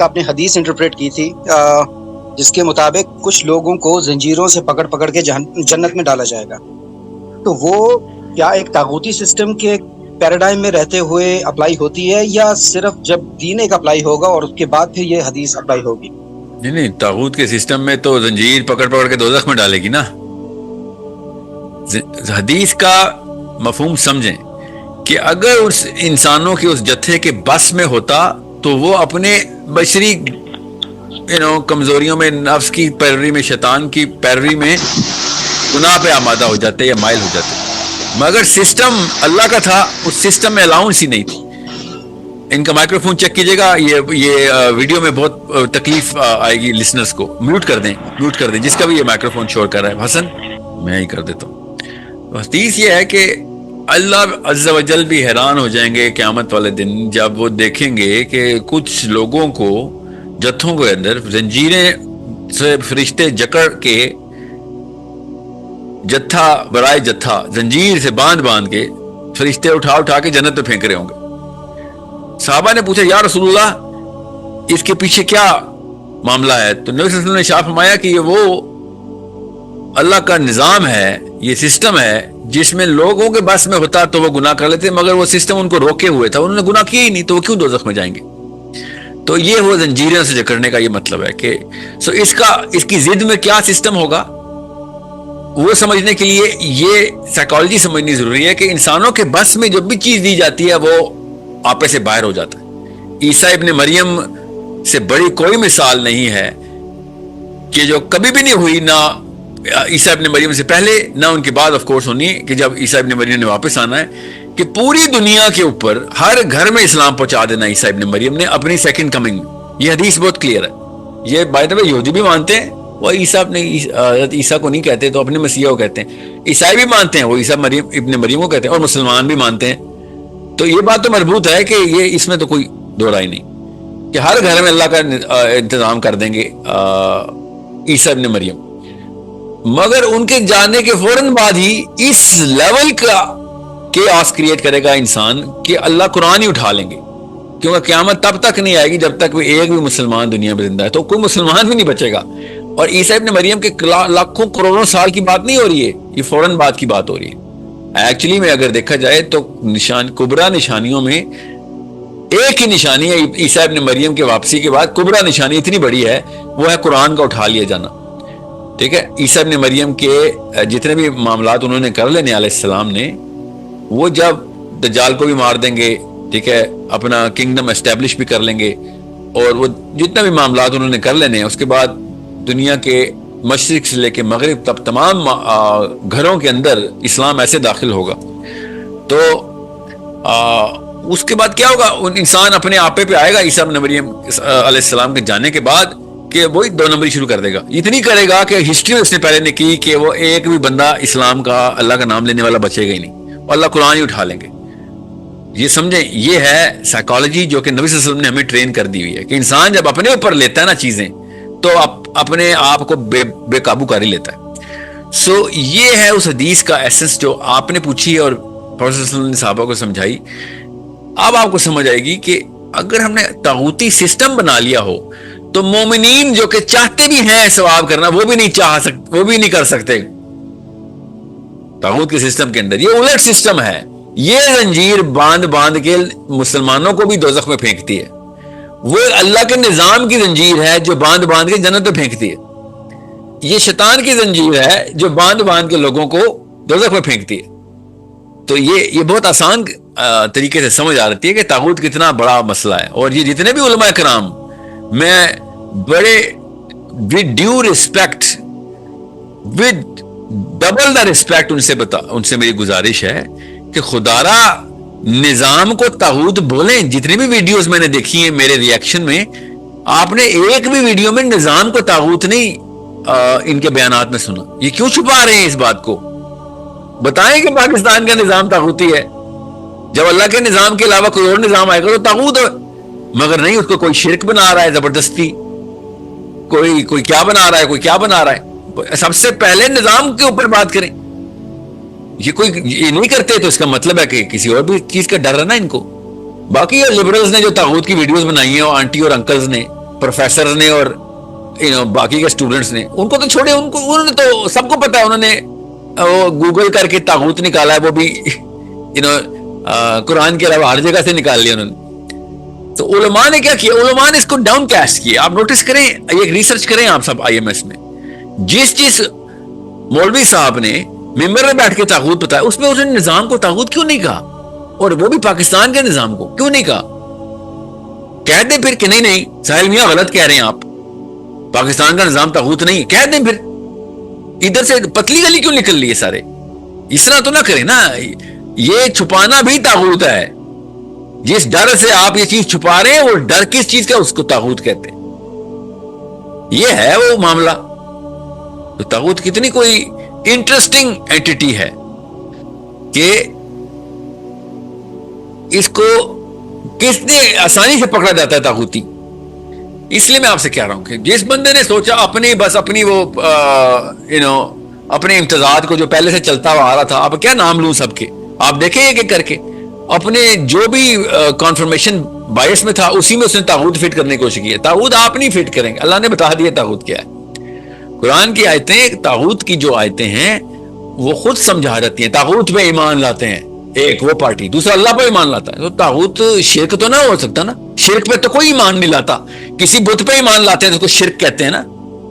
ایک آپ نے حدیث انٹرپریٹ کی تھی جس کے مطابق کچھ لوگوں کو زنجیروں سے پکڑ پکڑ کے جنت میں ڈالا جائے گا، تو وہ کیا ایک طاغوتی سسٹم کے پیراڈائم میں رہتے ہوئے اپلائی ہوتی ہے، یا صرف جب دین ایک اپلائی ہوگا اور اس کے بعد پھر یہ حدیث اپلائی ہوگی؟ نہیں، طاغوت کے سسٹم میں تو زنجیر پکڑ پکڑ کے دوزخ میں ڈالے گی نا. حدیث کا مفہوم سمجھیں کہ اگر اس انسانوں کے اس جتھے کے بس میں ہوتا تو وہ اپنے بشری کمزوریوں میں، نفس کی پیروی میں، شیطان کی پیروی میں گناہ پہ آمادہ ہو جاتے یا مائل ہو جاتے. مگر سسٹم اللہ کا تھا، اس سسٹم میں الاؤنس ہی نہیں تھی. ان کا مائکرو فون چیک کیجئے گا، یہ ویڈیو میں بہت تکلیف آئے گی لسنرز کو. میوٹ کر دیں جس کا بھی یہ مائکرو فون شور کر رہا ہے. حسن میں ہی کر دیتا ہوں. حدیث یہ ہے کہ اللہ عز و جل بھی حیران ہو جائیں گے قیامت والے دن جب وہ دیکھیں گے کہ کچھ لوگوں کو جتھوں کے اندر زنجیریں سے فرشتے جکڑ کے جتھا برائے جتھا زنجیر سے باندھ کے فرشتے اٹھا کے جنت پہ پھینک رہے ہوں گے. صحابہ نے پوچھا یا رسول اللہ اس کے پیچھے کیا معاملہ ہے؟ تو نبی صلی اللہ علیہ وسلم نے شاف فرمایا کہ یہ وہ اللہ کا نظام ہے، یہ سسٹم ہے جس میں لوگوں کے بس میں ہوتا تو وہ گناہ کر لیتے، مگر وہ سسٹم ان کو روکے ہوئے تھا، انہوں نے گناہ کیا ہی نہیں، تو وہ کیوں دوزخ میں جائیں گے؟ تو یہ وہ زنجیروں سے جکڑنے کا یہ مطلب ہے کہ اس کی ضد میں کیا سسٹم ہوگا وہ سمجھنے کے لیے یہ سائیکالوجی سمجھنی ضروری ہے کہ انسانوں کے بس میں جو بھی چیز دی جاتی ہے وہ آپے سے باہر ہو جاتا ہے. عیسیٰ ابن مریم سے بڑی کوئی مثال نہیں ہے کہ جو کبھی بھی نہیں ہوئی، نہ عیسیٰ ابن مریم سے پہلے نہ ان کے بعد آف کورس ہونی ہے، کہ جب عیسیٰ ابن مریم نے واپس آنا ہے کہ پوری دنیا کے اوپر ہر گھر میں اسلام پہنچا دینا عیسیٰ ابن مریم نے اپنی سیکنڈ کمنگ میں. یہ حدیث بہت کلیئر ہے. یہ بائی دا وے یہودی بھی مانتے ہیں، وہ عیسیٰ عیسیٰ کو نہیں کہتے تو اپنے مسیح کو کہتے ہیں. عیسائی بھی مانتے ہیں، وہ عیسیٰ ابن مریم کو کہتے ہیں، اور مسلمان بھی مانتے ہیں. تو یہ بات تو مربوط ہے کہ یہ اس میں تو کوئی دو رائے نہیں کہ ہر گھر میں اللہ کا انتظام کر دیں گے عیسیٰ ابن مریم. مگر ان کے جانے کے فوراً بعد ہی اس لیول کا کیاس کریٹ کرے گا انسان کہ اللہ قرآن ہی اٹھا لیں گے، کیونکہ قیامت تب تک نہیں آئے گی جب تک ایک بھی مسلمان دنیا میں زندہ ہے، تو کوئی مسلمان بھی نہیں بچے گا. اور عیسیٰ ابن مریم کے لاکھوں کروڑوں سال کی بات نہیں ہو رہی ہے، یہ فوراً بعد کی بات ہو رہی ہے. ایکچولی میں اگر دیکھا جائے تو کبرا نشانیوں میں ایک ہی نشانی ہے عیسیٰ ابن مریم کے واپسی کے بعد. کبرا نشانی اتنی بڑی ہے، وہ ہے قرآن کا اٹھا لیا جانا. ٹھیک ہے، عیسیٰ ابن مریم کے جتنے بھی معاملات انہوں نے کر لینے علیہ السلام نے، وہ جب دجال کو بھی مار دیں گے، ٹھیک ہے، اپنا کنگڈم اسٹیبلش بھی کر لیں گے، اور وہ جتنا بھی معاملات انہوں نے کر لینے ہیں، اس کے بعد دنیا کے مشرق سے لے کے مغرب تک تمام گھروں کے اندر اسلام ایسے داخل ہوگا. تو اس کے بعد کیا ہوگا؟ انسان اپنے آپے پہ آئے گا عیسیٰ ابن مریم علیہ السلام کے جانے کے بعد کہ وہی 2 نمبری شروع کر دے گا. اتنی کرے گا کہ ہسٹری اس نے پہلے نے کی کہ وہ ایک بھی بندہ اسلام کا، اللہ کا نام لینے والا بچے گا ہی نہیں، اور اللہ قرآن ہی اٹھا لیں گے. یہ سمجھیں، یہ ہے سائیکالوجی جو کہ نبی صلی اللہ علیہ وسلم نے ہمیں ٹرین کر دی ہوئی ہے کہ انسان جب اپنے اوپر لیتا ہے نا چیزیں تو اپنے آپ کو بے قابو کر ہی لیتا ہے. سو یہ ہے اس حدیث کا ایسنس جو آپ نے پوچھی اور پروفیسر صلی اللہ علیہ وسلم نے صحابہ کو سمجھائی. اب آپ کو سمجھ آئے گی کہ اگر ہم نے طاغوتی سسٹم بنا لیا ہو تو مومنین جو کہ چاہتے بھی ہیں ثواب کرنا، وہ بھی نہیں کر سکتے. طاغوت کے سسٹم کے اندر یہ الٹ سسٹم ہے. یہ زنجیر باندھ کے مسلمانوں کو بھی دوزخ میں پھینکتی ہے. وہ اللہ کے نظام کی زنجیر ہے جو باندھ کے جنت میں پھینکتی ہے. یہ شیطان کی زنجیر ہے جو باندھ کے لوگوں کو دوزخ میں پھینکتی ہے. تو یہ بہت آسان طریقے سے سمجھ آ رہی ہے کہ طاغوت کتنا بڑا مسئلہ ہے. اور یہ جتنے بھی علماء کرام، میں بڑے with due respect, with double the respect ان سے میری گزارش ہے کہ خدارا نظام کو طاغوت بولیں. جتنی بھی ویڈیوز میں نے دیکھی ہیں میرے ریاکشن میں، آپ نے ایک بھی ویڈیو میں نظام کو طاغوت نہیں ان کے بیانات میں سنا. یہ کیوں چھپا رہے ہیں اس بات کو؟ بتائیں کہ پاکستان کا نظام طاغوتی ہے. جب اللہ کے نظام کے علاوہ کوئی اور نظام آئے گا تو طاغوت ہے. مگر نہیں، اس کو کوئی شرک بنا رہا ہے زبردستی، کوئی کیا بنا رہا ہے، کوئی کیا بنا رہا ہے. سب سے پہلے نظام کے اوپر بات کریں. یہ نہیں کرتے تو اس کا مطلب ہے کہ کسی اور بھی چیز کا ڈر ہے نا ان کو. باقی لبرلز نے جو طاغوت کی ویڈیوز بنائی ہیں، اور آنٹی اور انکلز نے، प्रोफेसर ने और बाकी के स्टूडेंट्स ने, उनको तो छोड़े, उन्होंने तो सबको पता है, उन्होंने वो गूगल करके तागूत निकाला है, वो भी कुरान के अलावा हर जगह से निकाल लिया उन्होंने। तो उलमा ने क्या किया, उलमा ने इसको डाउन कैस्ट किया। आप नोटिस करें, ये रिसर्च करें आप सब IMS में, जिस मौलवी साहब ने मिंबर में बैठ के तागूत बताया, उसमें उसने निजाम को तागूत क्यों नहीं कहा, और वो भी पाकिस्तान के निजाम को क्यों नहीं कहा? कह दे फिर कि नहीं साहिल मियां गलत कह रहे हैं आप, पाकिस्तान का निजाम तागूत नहीं है, कह दें फिर। इधर से पतली गली क्यों निकल ली है सारे? इस तरह तो ना करें ना, ये छुपाना भी तागूत है। जिस डर से आप ये चीज छुपा रहे हैं, वो डर किस चीज का, उसको तागूत कहते हैं। ये है वो मामला। तो तागूत कितनी कोई इंटरेस्टिंग एंटिटी है कि इसको कितनी आसानी से पकड़ा जाता है तागूती। इसलिए मैं आपसे कह रहा हूं कि जिस बंदे ने सोचा अपनी वो अपने इम्तजाज को जो पहले से चलता हुआ आ रहा था, अब क्या नाम लूं सबके, आप देखें एक एक करके, अपने जो भी कॉन्फर्मेशन बायस में था उसी में उसने तागूत फिट करने की कोशिश की है। तागूत आप नहीं फिट करेंगे, अल्लाह ने बता दिया तागूत क्या है। कुरान की आयतें, तागूत की जो आयतें हैं वो खुद समझा जाती हैं। तागूत पे ईमान लाते हैं एक वो पार्टी, दूसरा अल्लाह पे ईमान लाता है। तो तागूत शिरक तो ना हो सकता ना, शिरक पे तो कोई ईमान नहीं लाता। किसी बुत पे ईमान लाते हैं तो उसको शिरक कहते हैं ना,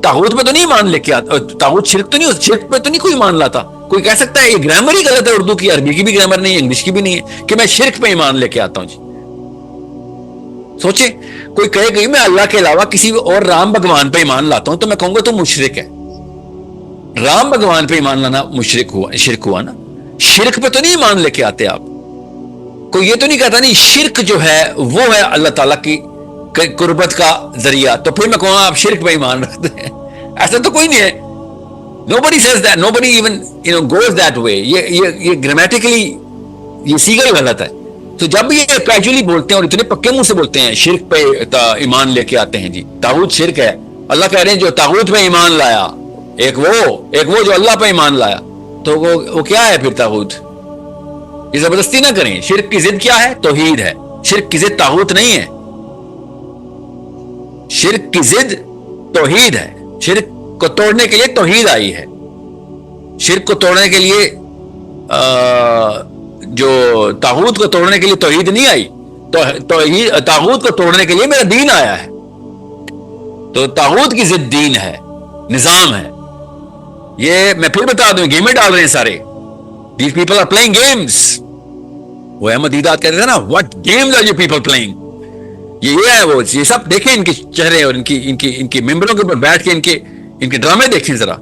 तागूत पे तो नहीं ईमान लेके आता। तागूत शिरक तो नहीं, शिरक पे तो नहीं कोई ईमान लाता। कोई कह सकता है ये ग्रामर ही गलत है उर्दू की, अरबी की भी ग्रामर नहीं है, इंग्लिश की भी नहीं है कि मैं शिरक पे ईमान लेके आता हूं जी। सोचे कोई कहे कि मैं अल्लाह के अलावा किसी और राम भगवान पे ईमान लाता हूं, तो मैं कहूंगा तो मुशरिक है। राम भगवान पे ईमान लाना मुशरिक हुआ, शिरक हुआ ना। शिरक पे तो नहीं ईमान लेके आते आप। कोई ये तो नहीं कहता नहीं शिरक जो है वो है अल्लाह ताला की कुर्बत का जरिया, तो फिर मैं कहूंगा आप शिरक पे ईमान रखते हैं। ऐसा तो कोई नहीं है। Nobody says that, nobody even goes that way. ये ग्रामेटिकली ये सीगा गलत है। तो जब ये कैजुअली बोलते हैं और इतने पक्के मुंह से बोलते हैं शिरक पे ईमान लेके आते हैं जी, तागूत शिरक है। अल्लाह कह रहे हैं जो तागूत पे ईमान लाया, एक वो जो अल्लाह पे ईमान लाया, तो वो क्या है फिर तागूत? ये जबरदस्ती ना करें। शिरक की जिद क्या है? तौहीद है। शिरक की जिद तागूत नहीं है, शिरक की जिद तौहीद है। शिरक को तोड़ने के लिए तौहीद आई है। शिरक को तोड़ने के लिए जो तागूत को तोड़ने के लिए तौहीद नहीं आई, तो तागूत को तोड़ने के लिए मेरा दीन आया है। तो तागूत की जिद दीन है, निजाम है। ये मैं फिर बता दूं, गेमें डाल रहे हैं सारे। These people are playing games. वो अहमद दीदात कहते थे ना, what games are you people playing? ये है वो, ये सब देखें इनके चेहरे और इनकी मेंबरों के ऊपर बैठ के इनके ड्रामे देखें जरा।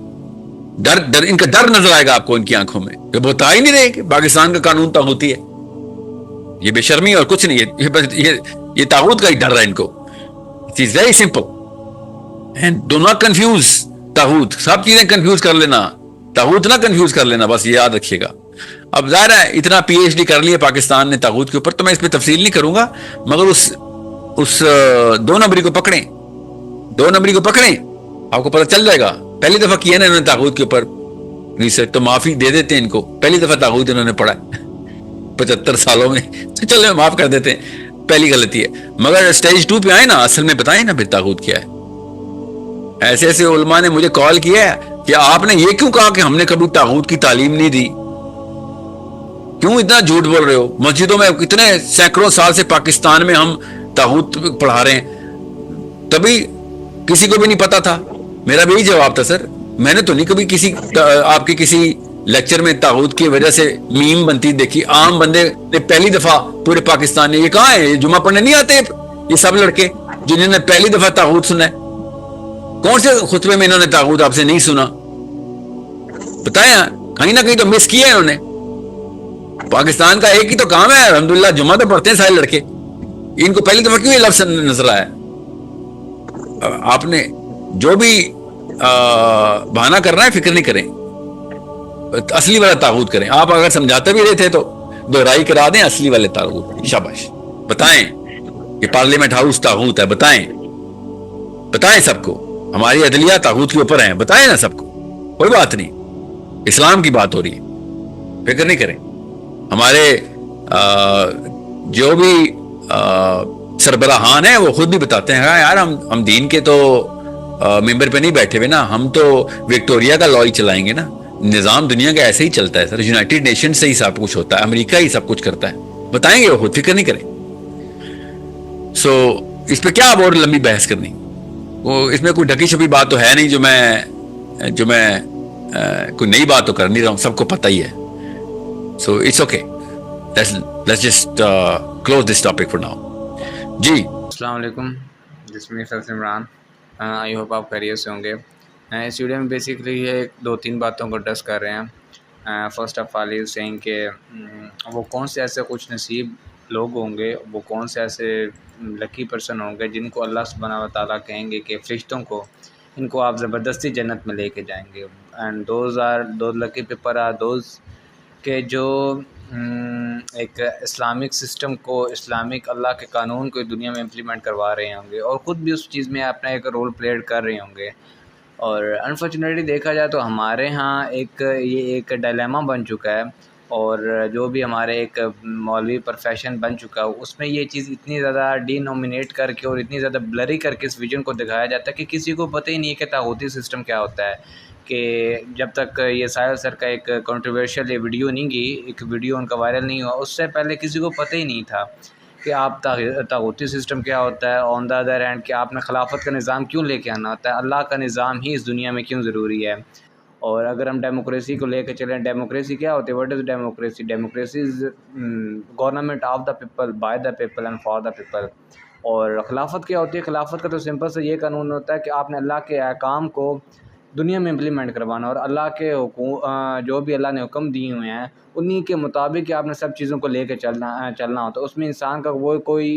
डर इनका डर नजर आएगा आपको इनकी आंखों में। ये बता ही नहीं रहे कि पाकिस्तान का कानून तागूती है। ये बेशर्मी और कुछ नहीं है, ये तागूत का ही डर है इनको। It is very simple and do not confuse तागूत। सब चीजें कंफ्यूज कर लेना, तागूत ना कंफ्यूज कर लेना, बस ये याद रखिएगा। अब जाहिर है इतना PhD कर लिया पाकिस्तान ने तागूत के ऊपर, तो मैं इस पर तफसील नहीं करूंगा, मगर उस 2 नंबरी को पकड़ें, 2 नंबरी को पकड़ें, आपको पता चल जाएगा। पहली दफा किया ना इन्होंने तागूत के ऊपर रिसर्च, तो माफी दे देते हैं इनको। पहली दफा तागूत इन्होंने पढ़ा 75 सालों में, तो चलो माफ कर देते हैं, पहली गलती है। मगर स्टेज 2 पे आए ना, असल में बताएं ना फिर तागूत क्या है। ऐसे ऐसे उलमा ने मुझे कॉल किया है कि आपने ये क्यों कहा कि हमने कभी तागूत की तालीम नहीं दी, क्यों इतना झूठ बोल रहे हो? मस्जिदों में कितने सैकड़ों साल से पाकिस्तान में हम तागूत पढ़ा रहे हैं, तभी किसी को भी नहीं पता था। मेरा भी यही जवाब था, सर मैंने तो नहीं कभी आपके किसी लेक्चर में तागूत की वजह से मीम बनती देखी। आम बंदे ने पहली दफा पूरे पाकिस्तान में, ये कहाँ है, जुमा पढ़ने नहीं आते ये सब लड़के जिन्होंने पहली दफा तागूत सुना है? कौन से खुतबे में इन्होंने तागूत आपसे नहीं सुना? बताया, कहीं ना कहीं तो मिस किया है इन्होंने। पाकिस्तान का एक ही तो काम है, अल्हम्दुलिल्लाह जुमा तो पढ़ते हैं सारे लड़के, इनको पहली दफा क्यों ये लफ्ज नजर आया? आपने जो भी बहाना करना है फिक्र नहीं करें, असली वाला तागूत करें। आप अगर समझाते भी रहे थे तो दोहराई करा दें असली वाले तागूत। शाबाश, बताएं कि पार्लियामेंट हाउस तागूत है, बताएं सबको। हमारी अदलिया तागूत के ऊपर है, बताएं ना सबको, कोई बात नहीं, इस्लाम की बात हो रही है, फिक्र नहीं करें। हमारे जो भी सरबराहान है, वो खुद भी बताते हैं हाँ यार हम दीन के तो मेंबर पे नहीं बैठे हुए ना, हम तो विक्टोरिया का लॉ ही चलाएंगे ना, निज़ाम दुनिया का ऐसे ही चलता है सर, यूनाइटेड नेशन से ही सब कुछ होता है, अमेरिका ही सब कुछ करता है, बताएंगे वो खुद, फिक्र नहीं करें। सो इस पे क्या अब और लंबी बहस करनी, वो इसमें कोई ढकी छुपी बात तो है नहीं, जो मैं कोई नई बात तो कर नहीं रहा हूँ, सबको पता ही है। So it's okay, let's just close this topic for now. जी अस्सलाम वालेकुम, जिसमें फैसल इमरान, आई होप आप खैरियत से होंगे। इस वीडियो में बेसिकली ये 2-3 बातों को डिस्कस कर रहे हैं। First of all is saying कि वो कौन से ऐसे कुछ नसीब लोग होंगे, वो कौन से ऐसे लकी पर्सन होंगे जिनको अल्लाह सुब्हानहू व तआला कहेंगे कि फ़रिश्तों को इनको आप ज़बरदस्ती जन्नत में लेके जाएंगे। And those lucky people are those के जो एक इस्लामिक सिस्टम को, इस्लामिक अल्लाह के कानून को दुनिया में इम्प्लीमेंट करवा रहे होंगे और ख़ुद भी उस चीज़ में अपना एक रोल प्ले कर रहे होंगे। और अनफॉर्चुनेटली देखा जाए तो हमारे यहाँ ये एक डायलेमा बन चुका है, और जो भी हमारे एक मौलवी प्रोफेशन बन चुका है उसमें ये चीज़ इतनी ज़्यादा डिनोमिनेट करके और इतनी ज़्यादा ब्लरी करके इस विजन को दिखाया जाता है कि किसी को पता ही नहीं है कि तागूती सिस्टम क्या होता है। कि जब तक ये साहिल सर का एक कंट्रोवर्शियल ये वीडियो नहीं गई, एक वीडियो उनका वायरल नहीं हुआ, उससे पहले किसी को पता ही नहीं था कि आप तागूती सिस्टम क्या होता है। ऑन द अदर हैंड कि आपने खिलाफत का निज़ाम क्यों लेके आना होता है, अल्लाह का निज़ाम ही इस दुनिया में क्यों ज़रूरी है। और अगर हम डेमोक्रेसी को लेकर चलें, डेमोक्रेसी क्या होती है, what is democracy? Democracy is government of the people, by the people and for the people. और खिलाफत क्या होती है? खिलाफत का तो सिंपल से ये कानून होता है कि आपने अल्लाह के अहकाम को दुनिया में इम्प्लीमेंट करवाना, और अल्लाह के जो भी अल्लाह ने हुक्म दिए हुए हैं उन्हीं के मुताबिक आपने सब चीज़ों को लेकर चलना होता है। उसमें इंसान का वो कोई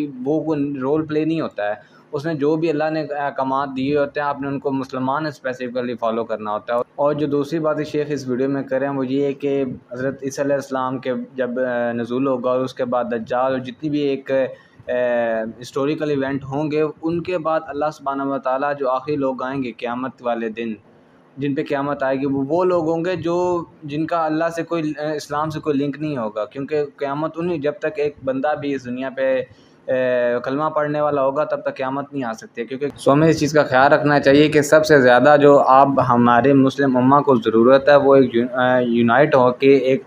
रोल प्ले नहीं होता है। उसमें जो भी अल्लाह ने अहकामात दिए होते हैं आपने उनको मुसलमान स्पेसिफिकली फ़ॉलो करना होता है। और जो दूसरी बात शेख इस वीडियो में करें वो ये है कि हज़रत ईसा अलैहिस्सलाम के जब नज़ूल होगा और उसके बाद दज्जाल और जितनी भी एक हिस्टोरिकल इवेंट होंगे, उनके बाद अल्लाह सुब्हानहू व तआला जो आखिरी लोग आएंगे क़यामत वाले दिन, जिन पे क़यामत आएगी, वो लोग होंगे जिनका अल्लाह से कोई इस्लाम से कोई लिंक नहीं होगा। क्योंकि क़यामत उन्हीं, जब तक एक बंदा भी इस दुनिया पे कलमा पढ़ने वाला होगा तब तक क़यामत नहीं आ सकती है। क्योंकि सो हमें इस चीज़ का ख्याल रखना चाहिए कि सबसे ज़्यादा जो अब हमारे मुस्लिम उम्मा को ज़रूरत है वो एक यूनाइट हो के एक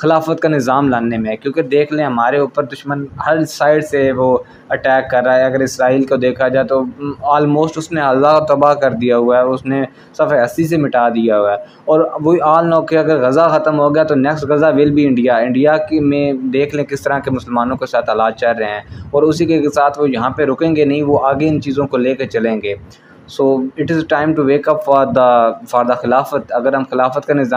खिलाफत का निज़ाम लाने में है। क्योंकि देख लें हमारे ऊपर दुश्मन हर साइड से वो अटैक कर रहा है। अगर इसराइल को देखा जाए तो ऑलमोस्ट उसने अल्लाह तबाह कर दिया हुआ है, उसने सफ़े 80 से मिटा दिया हुआ है। और वही आल नो कि अगर गज़ा ख़त्म हो गया तो next Gaza will be India की में देख लें किस तरह के मुसलमानों के साथ हालात चल रहे हैं, और उसी के साथ वो यहाँ पे रुकेंगे नहीं, वो आगे इन चीज़ों को लेकर चलेंगे। So it is time to wake up for the khilafat. अगर हम खिलाफत का निज़ाम